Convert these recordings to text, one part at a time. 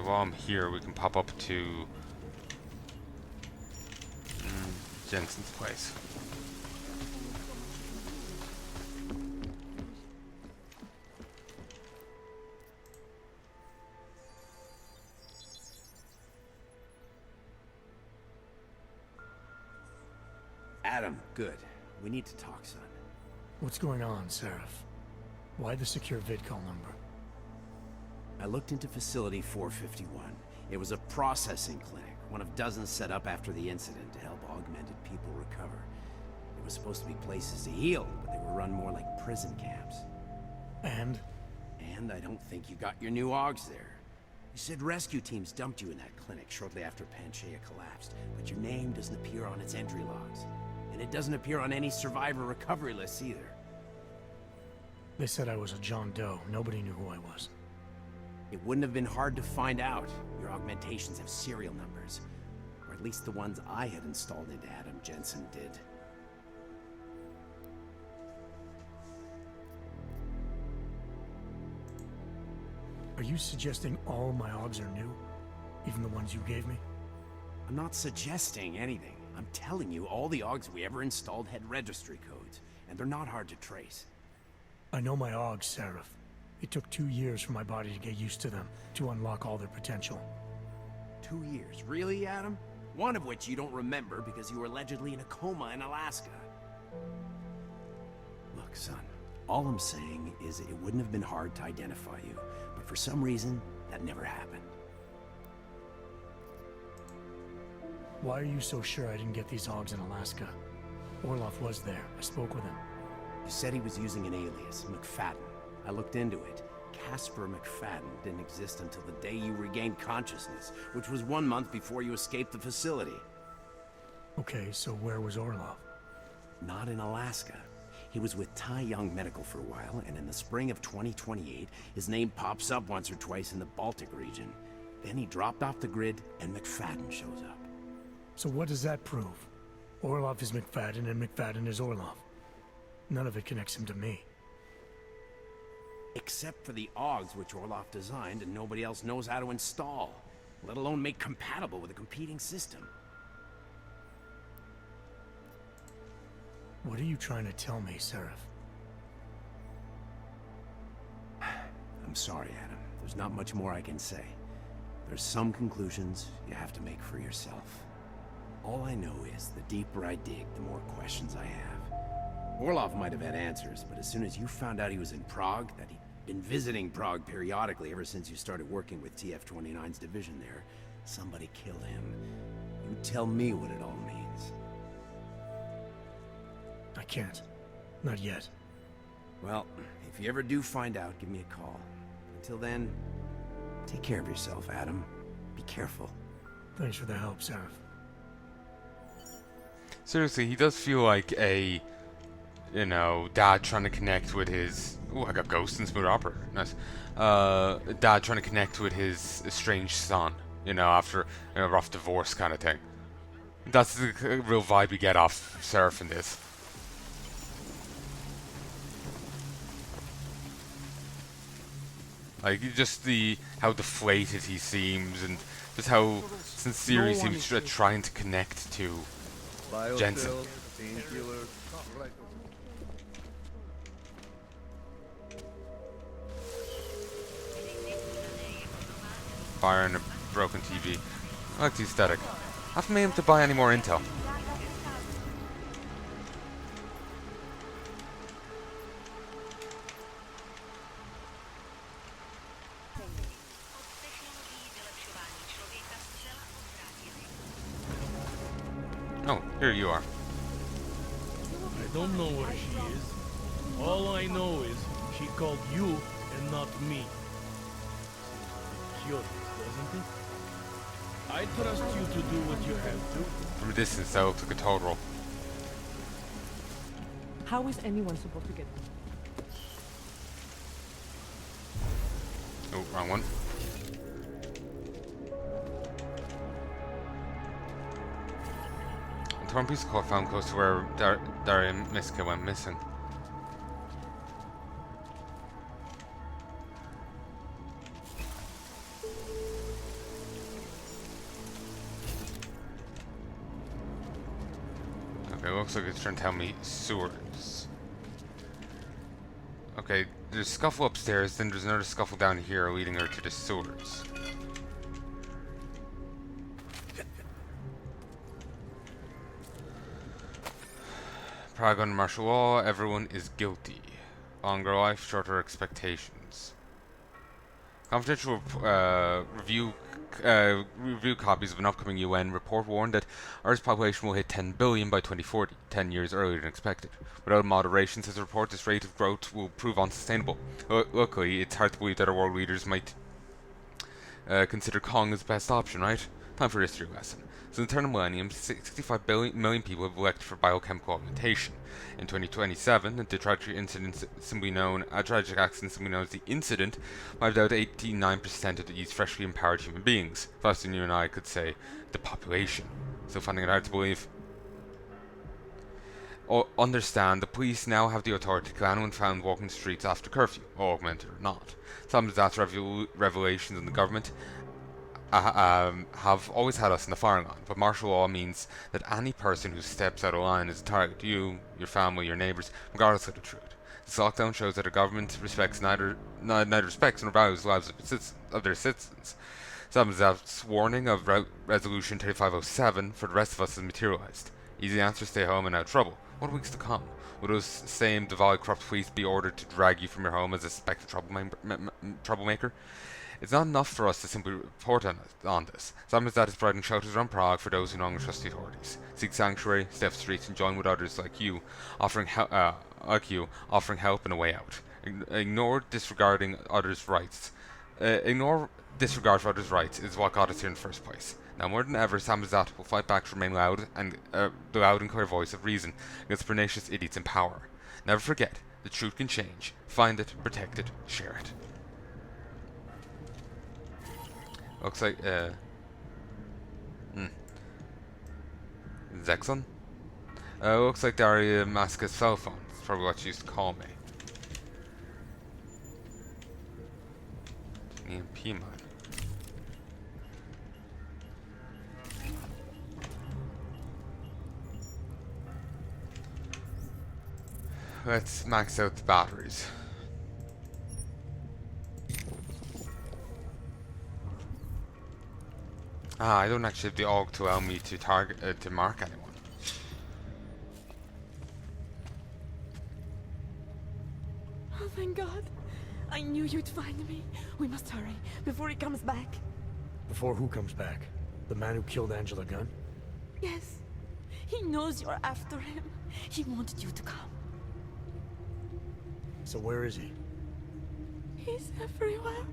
while I'm here, we can pop up to Jensen's place. Adam, good. We need to talk, son. What's going on, Seraph? Why the secure vidcall number? I looked into Facility 451. It was a processing clinic, one of dozens set up after the incident to help augmented people recover. It was supposed to be places to heal, but they were run more like prison camps. And? And I don't think you got your new augs there. You said rescue teams dumped you in that clinic shortly after Heya collapsed, but your name doesn't appear on its entry logs. And it doesn't appear on any survivor recovery lists either. They said I was a John Doe. Nobody knew who I was. It wouldn't have been hard to find out. Your augmentations have serial numbers. Or at least the ones I had installed into Adam Jensen did. Are you suggesting all my augs are new? Even the ones you gave me? I'm not suggesting anything. I'm telling you, all the augs we ever installed had registry codes, and they're not hard to trace. I know my augs, Seraph. It took 2 years for my body to get used to them, to unlock all their potential. 2 years? Really, Adam? One of which you don't remember because you were allegedly in a coma in Alaska. Look, son, all I'm saying is it wouldn't have been hard to identify you, but for some reason, that never happened. Why are you so sure I didn't get these augs in Alaska? Orloff was there. I spoke with him. You said he was using an alias, McFadden. I looked into it. Casper McFadden didn't exist until the day you regained consciousness, which was 1 month before you escaped the facility. Okay, so where was Orloff? Not in Alaska. He was with Tai Young Medical for a while, and in the spring of 2028, his name pops up once or twice in the Baltic region. Then he dropped off the grid, and McFadden shows up. So what does that prove? Orloff is McFadden, and McFadden is Orloff. None of it connects him to me. Except for the augs which Orloff designed and nobody else knows how to install, let alone make compatible with a competing system. What are you trying to tell me, Seraph? I'm sorry, Adam. There's not much more I can say. There's some conclusions you have to make for yourself. All I know is the deeper I dig, the more questions I have. Orloff might have had answers, but as soon as you found out he was in Prague, that he'd been visiting Prague periodically ever since you started working with TF-29's division there, somebody killed him. You tell me what it all means. I can't. Not yet. Well, if you ever do find out, give me a call. Until then, take care of yourself, Adam. Be careful. Thanks for the help, Seraph. Seriously, he does feel like a, you know, dad trying to connect with his... Ooh, I got Ghost and Smooth Operator. Nice. Dad trying to connect with his estranged son, you know, after a rough divorce kind of thing. That's the real vibe you get off Seraph in this. Like, just how deflated he seems, and just how sincere he seems trying to connect to Jensen. Fire and a broken TV. I like the aesthetic. Haven't been able to buy any more intel. Oh, here you are. I don't know where she is. All I know is she called you and not me. Curious, doesn't it? I trust you to do what you have to. From a distance, that looks like a total. How is anyone supposed to get Oh, wrong one. A torn piece of cloth found close to where Daria Miska went missing. Okay, looks like it's trying to tell me sewers. Okay, there's a scuffle upstairs, then there's another scuffle down here leading her to the sewers. Prague under martial law, everyone is guilty. Longer life, shorter expectations. Confidential review copies of an upcoming UN report warned that Earth's population will hit 10 billion by 2040, 10 years earlier than expected. Without moderation, says the report, this rate of growth will prove unsustainable. Luckily, it's hard to believe that our world leaders might consider Kong as the best option, right? Time for a history lesson. So in the turn of millennium, 65 million people have elected for biochemical augmentation. In 2027, the tragic accident simply known as the incident wiped out 89% of these freshly empowered human beings. Faster than you and I could say, the population. Still finding it hard to believe. Understand, the police now have the authority to kill anyone found walking the streets after curfew, augmented or not. Some disaster revelations in the government have always had us in the firing line, but martial law means that any person who steps out of line is a target. You, your family, your neighbours, regardless of the truth. This lockdown shows that a government respects neither respects nor values the lives of their citizens. Samizat's warning of Resolution 3507 for the rest of us is materialised. Easy answer: stay home and out of trouble. What weeks to come? Will those same devout corrupt police be ordered to drag you from your home as a suspected troublemaker? It's not enough for us to simply report on this. Samizdat is providing shelters around Prague for those who no longer trust the authorities. Seek sanctuary, stay off the streets, and join with others like you, offering help and a way out. Ignore disregard for others' rights is what got us here in the first place. Now more than ever, Samizdat will fight back to remain loud and the loud and clear voice of reason against pernicious idiots in power. Never forget, the truth can change. Find it, protect it, share it. Looks like, Zexon? Looks like Daria Maska's cell phone. That's probably what she used to call me. EMP mine. Let's max out the batteries. I don't actually have the AUG to allow me to to mark anyone. Oh, thank God. I knew you'd find me. We must hurry before he comes back. Before who comes back? The man who killed Angela Gunn? Yes. He knows you're after him. He wanted you to come. So where is he? He's everywhere.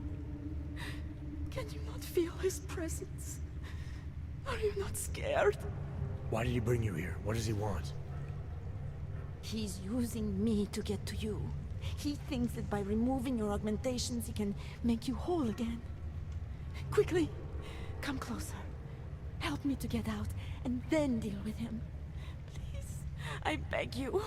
Can you not feel his presence? Are you not scared? Why did he bring you here? What does he want? He's using me to get to you. He thinks that by removing your augmentations, he can make you whole again. Quickly, come closer. Help me to get out, and then deal with him. Please, I beg you.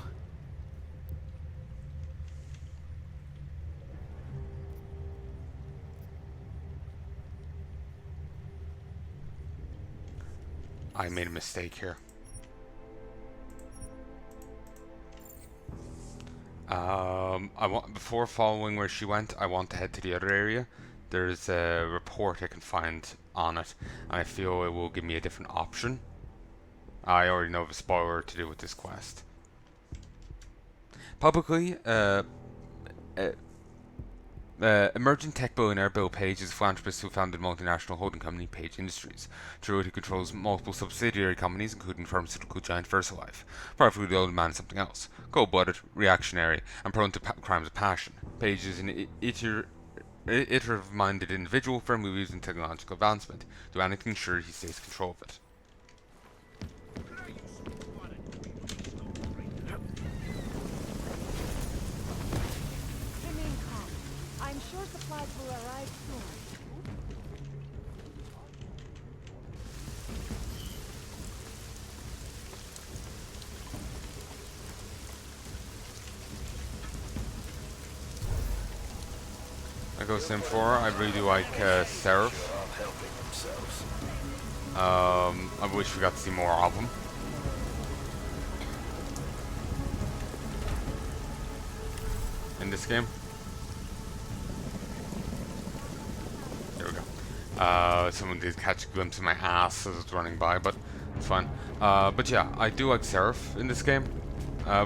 I made a mistake here. Before following where she went, I want to head to the other area. There's a report I can find on it, and I feel it will give me a different option. I already know of a spoiler to do with this quest. Publicly, emerging tech billionaire Bill Page is a philanthropist who founded multinational holding company Page Industries. Through it, he controls multiple subsidiary companies, including pharmaceutical giant VersaLife. Powerfully, the old man is something else. Cold-blooded, reactionary, and prone to crimes of passion. Page is an iterative-minded individual, firmly believes in technological advancement. Do anything to ensure he stays in control of it. Remain calm. I'm sure supplies will arrive soon. I go Sim 4. I really do like Seraph. I wish we got to see more of him. in this game. There we go. Someone did catch a glimpse of my ass as I was running by, but it's fine. But yeah, I do like Seraph in this game. I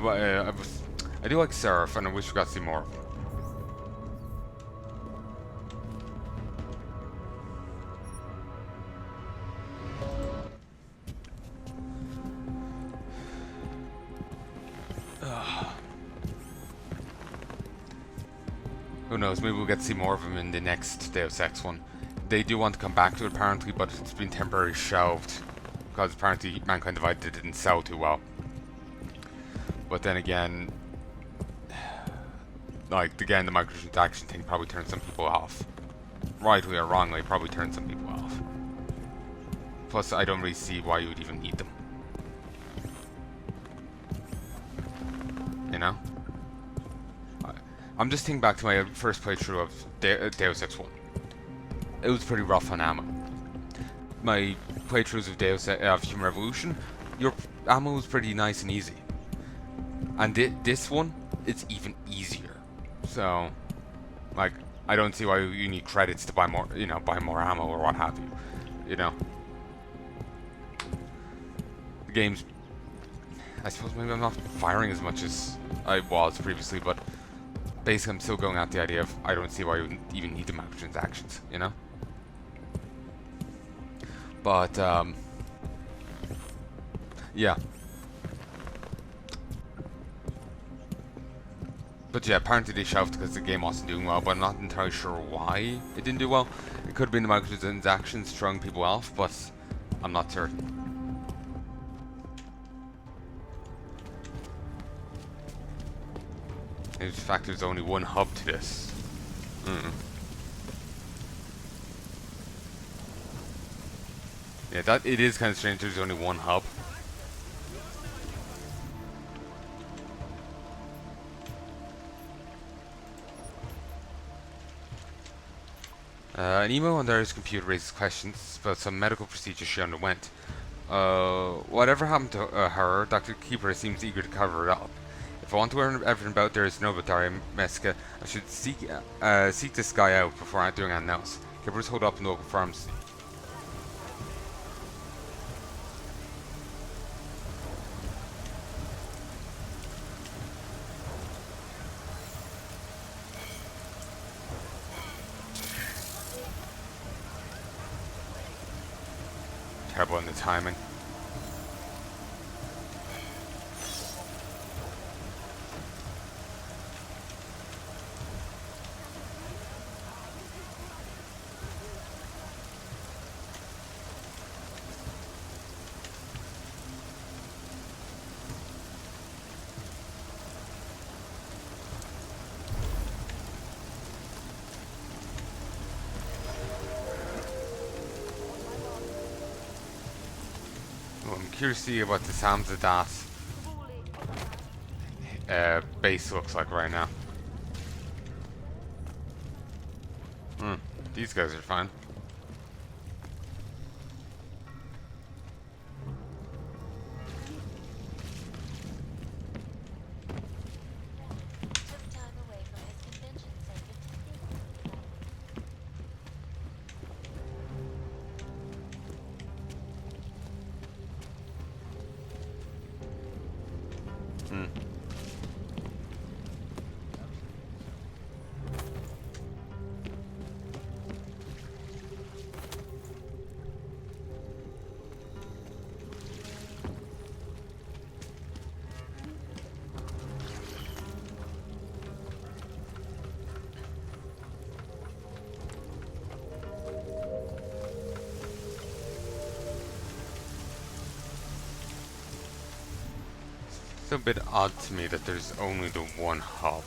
do like Seraph, and I wish we got to see more of him. Who knows, maybe we'll get to see more of him in the next Deus Ex one. They do want to come back to it apparently, but it's been temporarily shelved because apparently Mankind Divided didn't sell too well. But then again, like again, the microtransaction thing probably turned some people off. Rightly or wrongly, probably turned some people off. Plus, I don't really see why you would even need them. You know? I'm just thinking back to my first playthrough of Deus Ex 1. It was pretty rough on ammo. My playthroughs of Human Revolution, your ammo was pretty nice and easy. And this one, it's even easier. So, like, I don't see why you need credits to buy more, you know, buy more ammo or what have you. You know? The game's... I suppose maybe I'm not firing as much as I was previously, but basically I'm still going at the idea of I don't see why you even need the microtransactions, you know? But, yeah. But yeah, apparently they shelved because the game wasn't doing well, but I'm not entirely sure why it didn't do well. It could have been the microtransactions throwing people off, but I'm not certain. In fact, there's only one hub to this. Yeah, it is kind of strange there's only one hub. An email on Daria's computer raises questions about some medical procedure she underwent. Whatever happened to her, Dr. Keeper seems eager to cover it up. If I want to learn everything about Darius Nova, Daria Meska, I should seek this guy out before doing anything else. Keepers hold up in the local pharmacy. Terrible in the timing. I'm curious to see what the Samzadat base looks like right now. These guys are fine. It's a bit odd to me that there's only the one hub.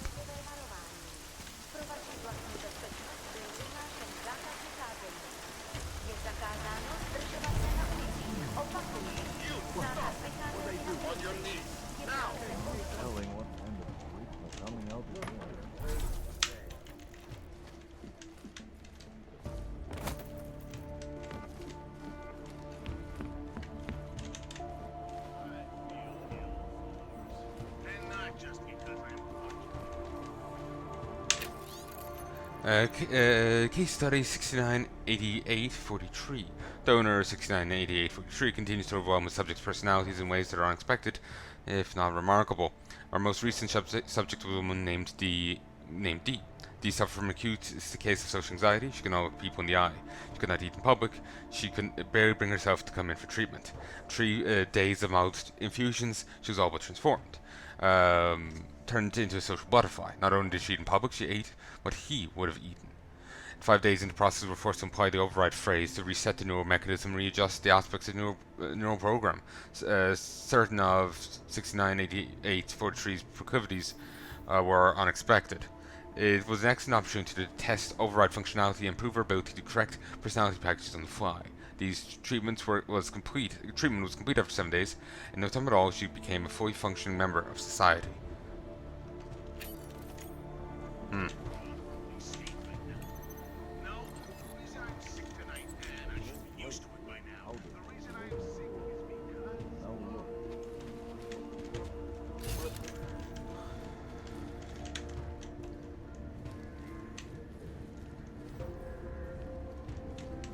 Case study 698843. Donor 698843 continues to overwhelm the subject's personalities in ways that are unexpected, if not remarkable. Our most recent subject was a woman named D. Dee suffered from acute case of social anxiety. She could not look people in the eye. She could not eat in public. She could barely bring herself to come in for treatment. 3 days of mild infusions, she was all but transformed. Turned into a social butterfly. Not only did she eat in public, she ate what he would have eaten. 5 days into the process, we're forced to apply the override phrase to reset the neural mechanism, readjust the aspects of the neural program. Certain of 698843's proclivities were unexpected. It was an excellent opportunity to test override functionality and improve her ability to correct personality packages on the fly. Treatment was complete after 7 days. In no time at all, she became a fully functioning member of society.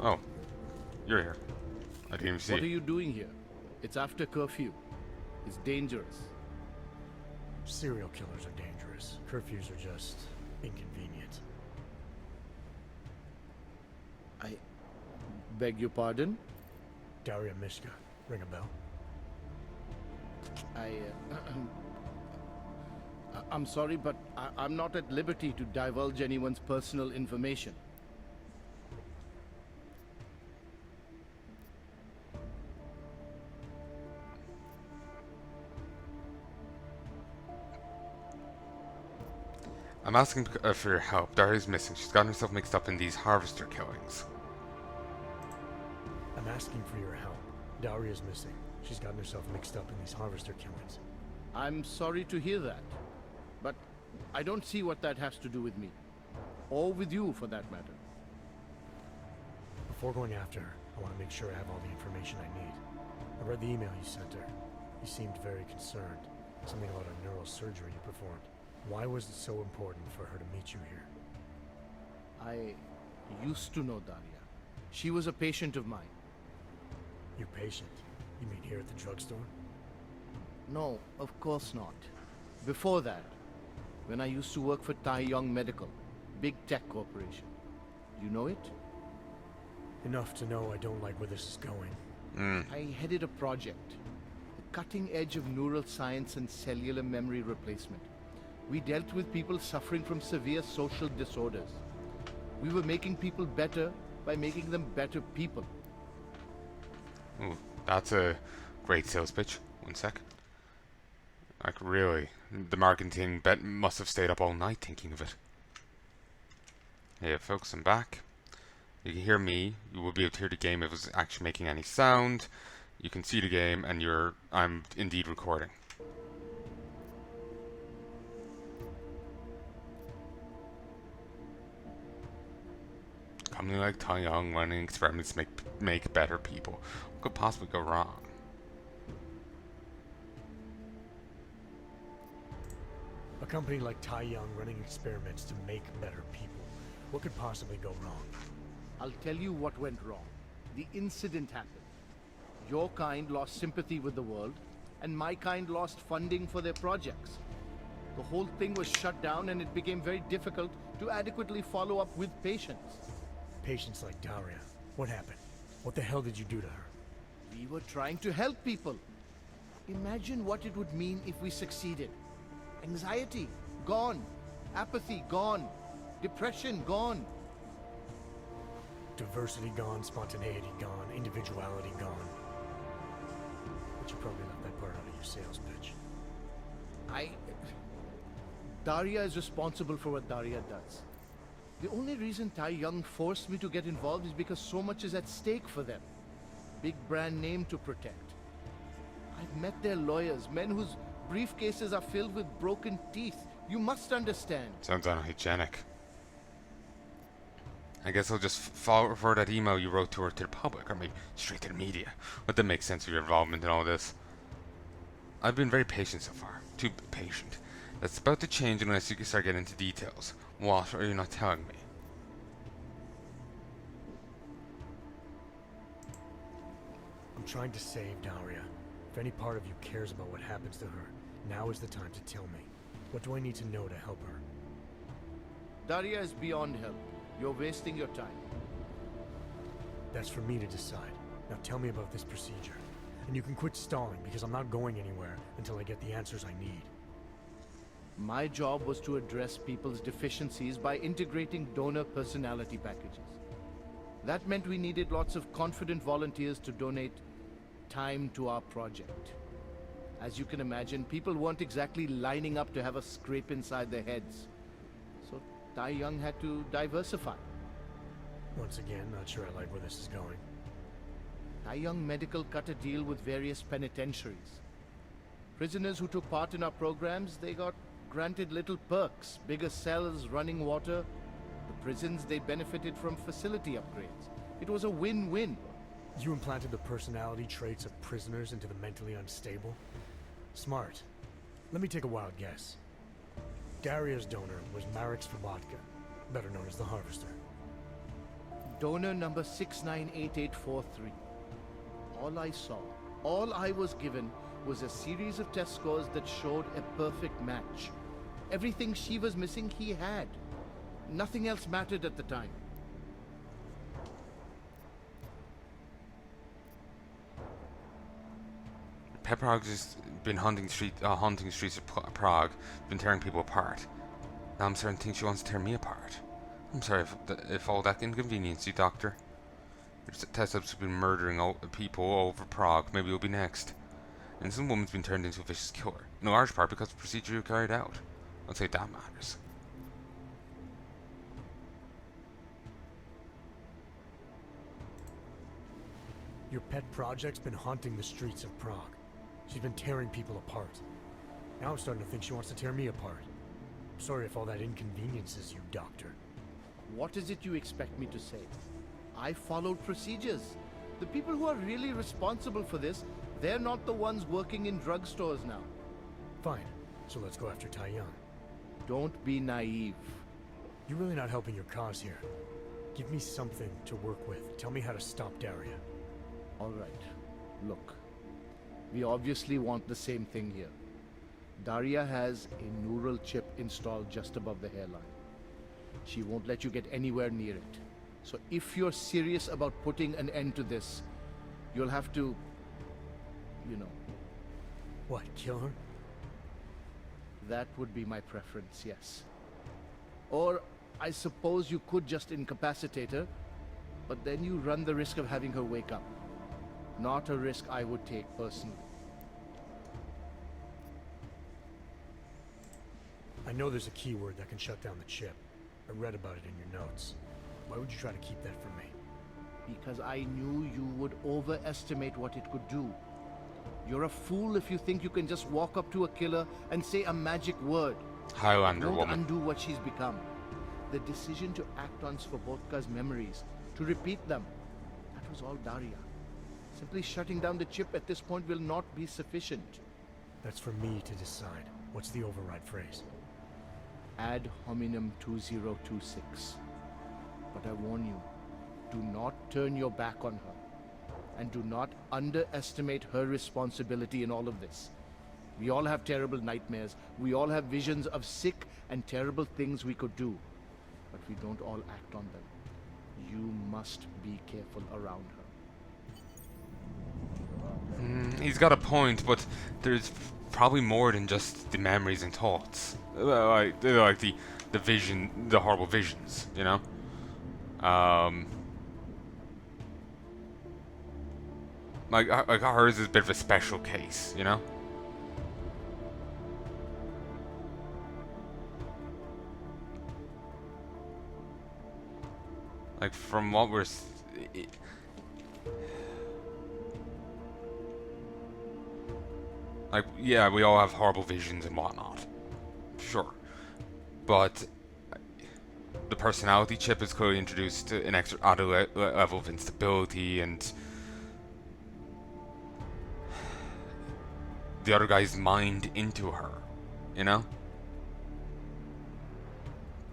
Oh, you're here. I didn't even see What are you. you doing here? It's after curfew. It's dangerous. Serial killers are dangerous. Curfews are just inconvenient. I beg your pardon? Daria Mishka. Ring a bell? I'm sorry, but I'm not at liberty to divulge anyone's personal information. I'm asking for your help. Daria's missing. She's gotten herself mixed up in these harvester killings. I'm asking for your help. Daria's missing. She's gotten herself mixed up in these harvester killings. I'm sorry to hear that, but I don't see what that has to do with me. Or with you, for that matter. Before going after her, I want to make sure I have all the information I need. I read the email you sent her. You seemed very concerned. Something about a neural surgery you performed. Why was it so important for her to meet you here? I used to know Daria. She was a patient of mine. You patient? You mean here at the drugstore? No, of course not. Before that, when I used to work for Tai Yong Medical, big tech corporation. You know it? Enough to know I don't like where this is going. I headed a project, the cutting edge of neural science and cellular memory replacement. We dealt with people suffering from severe social disorders. We were making people better by making them better people. Ooh, that's a great sales pitch. One sec. Like, really, the marketing bet must have stayed up all night thinking of it. Hey, folks, I'm back. You can hear me. You will be able to hear the game if it's actually making any sound. You can see the game, and I'm indeed recording. A company like Tai Yong running experiments to make better people. What could possibly go wrong? A company like Tai Yong running experiments to make better people. What could possibly go wrong? I'll tell you what went wrong. The incident happened. Your kind lost sympathy with the world, and my kind lost funding for their projects. The whole thing was shut down, and it became very difficult to adequately follow up with patients. Patients like Daria. What happened? What the hell did you do to her? We were trying to help people. Imagine what it would mean if we succeeded. Anxiety, gone. Apathy, gone. Depression, gone. Diversity gone, spontaneity gone, individuality gone. But you probably left that part out of your sales pitch. Daria is responsible for what Daria does. The only reason Tai Yong forced me to get involved is because so much is at stake for them. Big brand name to protect. I've met their lawyers, men whose briefcases are filled with broken teeth. You must understand. Sounds unhygienic. I guess I'll just forward that email you wrote to her to the public, or maybe straight to the media. But that makes sense of your involvement in all this. I've been very patient so far. Too patient. That's about to change unless you can start getting into details. What are you not telling me? trying to save Daria. If any part of you cares about what happens to her, now is the time to tell me. What do I need to know to help her? Daria is beyond help. You're wasting your time. That's for me to decide. Now tell me about this procedure. And you can quit stalling, because I'm not going anywhere until I get the answers I need. My job was to address people's deficiencies by integrating donor personality packages. That meant we needed lots of confident volunteers to donate time to our project. As you can imagine, people weren't exactly lining up to have a scrape inside their heads. So Tai Young had to diversify. Once again, not sure I like where this is going. Tai Young Medical cut a deal with various penitentiaries. Prisoners who took part in our programs, they got granted little perks, bigger cells, running water. The prisons, they benefited from facility upgrades. It was a win-win. You implanted the personality traits of prisoners into the mentally unstable? Smart. Let me take a wild guess. Daria's donor was Marek Svobotka, better known as the Harvester. Donor number 698843. All I saw, all I was given, was a series of test scores that showed a perfect match. Everything she was missing, he had. Nothing else mattered at the time. Peprog's just been hunting streets of Prague, been tearing people apart. Now I'm starting to think she wants to tear me apart. I'm sorry if all that inconvenienced you, Doctor. Your test subs have been murdering people all over Prague. Maybe you'll be next. And some woman's been turned into a vicious killer. In large part because of the procedure you carried out. I'd say that matters. Your pet project's been haunting the streets of Prague. She's been tearing people apart. Now I'm starting to think she wants to tear me apart. I'm sorry if all that inconveniences you, Doctor. What is it you expect me to say? I followed procedures. The people who are really responsible for this, they're not the ones working in drugstores now. Fine. So let's go after Tai Young. Don't be naive. You're really not helping your cause here. Give me something to work with. Tell me how to stop Daria. All right. Look. We obviously want the same thing here. Daria has a neural chip installed just above the hairline. She won't let you get anywhere near it. So if you're serious about putting an end to this, you'll have to, you know. What, kill her? That would be my preference, yes. Or I suppose you could just incapacitate her, but then you run the risk of having her wake up. Not a risk I would take personally. I know there's a keyword that can shut down the chip. I read about it in your notes. Why would you try to keep that from me? Because I knew you would overestimate what it could do. You're a fool if you think you can just walk up to a killer and say a magic word. Highlander Won't woman. undo what she's become. The decision to act on Svobodka's memories, to repeat them, that was all Daria. Simply shutting down the chip at this point will not be sufficient. That's for me to decide. What's the override phrase? Ad hominem 2026. But I warn you, do not turn your back on her. And do not underestimate her responsibility in all of this. We all have terrible nightmares. We all have visions of sick and terrible things we could do. But we don't all act on them. You must be careful around her. He's got a point, but there's probably more than just the memories and thoughts. Like the vision, the horrible visions, you know? Like hers is a bit of a special case, you know? Like from what we're like, yeah, we all have horrible visions and whatnot, sure, but the personality chip is clearly introduced to an extra added level of instability, and the other guy's mind into her, you know?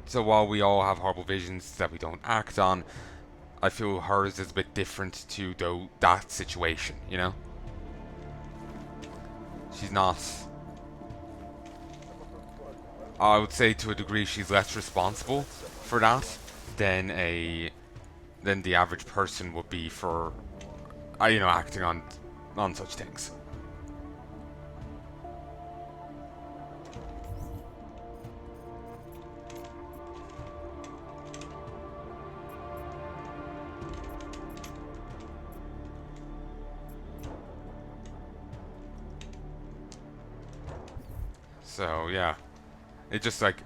So while we all have horrible visions that we don't act on, I feel hers is a bit different to that situation, you know? She's not... I would say to a degree she's less responsible for that than the average person would be for, you know, acting on such things. So yeah, it just like,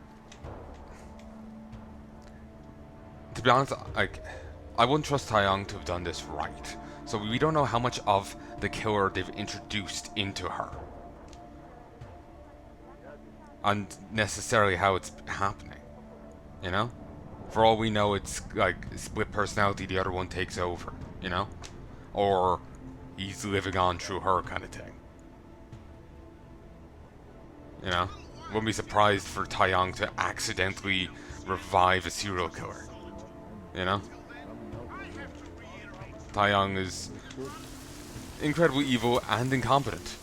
to be honest, like, I wouldn't trust Taeyong to have done this right. So we don't know how much of the killer they've introduced into her, and necessarily how it's happening. You know, for all we know, it's like split personality. The other one takes over. You know, or he's living on through her, kind of thing. You know, wouldn't be surprised for Taeyong to accidentally revive a serial killer. You know, Taeyong is incredibly evil and incompetent.